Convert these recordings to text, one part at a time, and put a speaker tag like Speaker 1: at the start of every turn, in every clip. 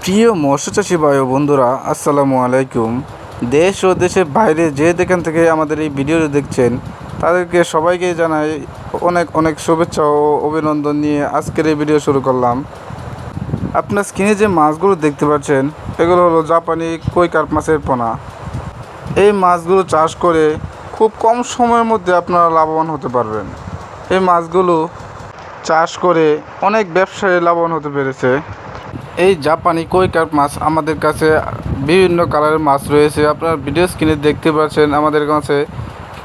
Speaker 1: প্রিয় মৎস্যচাষী ভাই ও বন্ধুরা, আসসালামু আলাইকুম। দেশ ও দেশের বাইরে যে যেখান থেকে আমাদের এই ভিডিওটি দেখছেন তাদেরকে সবাইকে জানাই অনেক অনেক শুভেচ্ছা ও অভিনন্দন নিয়ে আজকের এই ভিডিও শুরু করলাম। আপনার স্ক্রিনে যে মাছগুলো দেখতে পাচ্ছেন এগুলো হলো জাপানি কই কার্প মাছের পোনা। এই মাছগুলো চাষ করে খুব কম সময়ের মধ্যে আপনারা লাভবান হতে পারবেন। এই মাছগুলো চাষ করে অনেক ব্যবসায়ী লাভবান হতে পেরেছে। এই জাপানি কই কার্প মাছ আমাদের কাছে বিভিন্ন কালারের মাছ রয়েছে। আপনার ভিডিও স্ক্রিনে দেখতে পাচ্ছেন আমাদের কাছে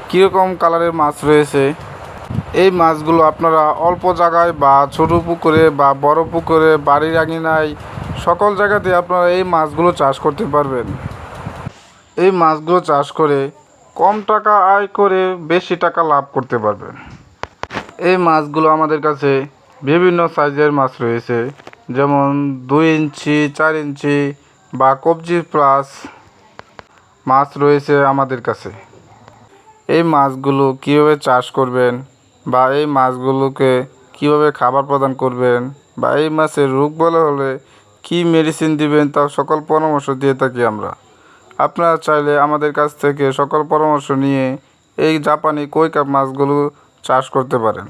Speaker 1: কীরকম কালারের মাছ রয়েছে। এই মাছগুলো আপনারা অল্প জায়গায় বা ছোটো পুকুরে বা বড় পুকুরে, বাড়ির আঙিনায়, সকল জায়গাতে আপনারা এই মাছগুলো চাষ করতে পারবেন। এই মাছগুলো চাষ করে কম টাকা আয় করে বেশি টাকা লাভ করতে পারবেন। এই মাছগুলো আমাদের কাছে বিভিন্ন সাইজের মাছ রয়েছে, যেমন 2 ইঞ্চি, 4 ইঞ্চি বা কবজি প্লাস মাছ রয়েছে আমাদের কাছে। এই মাছগুলো কীভাবে চাষ করবেন বা এই মাছগুলোকে কীভাবে খাবার প্রদান করবেন বা এই মাছের রোগ বলা হলে কী মেডিসিন দিবেন তার সকল পরামর্শ দিয়ে থাকি আমরা। আপনারা চাইলে আমাদের কাছ থেকে সকল পরামর্শ নিয়ে এই জাপানি কই কার্প মাছগুলো চাষ করতে পারেন।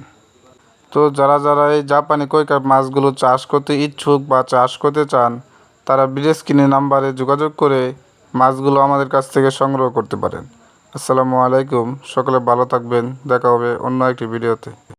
Speaker 1: তো যারা এই জাপানি কই কার্প মাছগুলো চাষ করতে ইচ্ছুক বা চাষ করতে চান তারা ভিডিও স্ক্রিনে নাম্বারে যোগাযোগ করে মাছগুলো আমাদের কাছ থেকে সংগ্রহ করতে পারেন। আসসালামু আলাইকুম, সকলে ভালো থাকবেন। দেখা হবে অন্য একটি ভিডিওতে।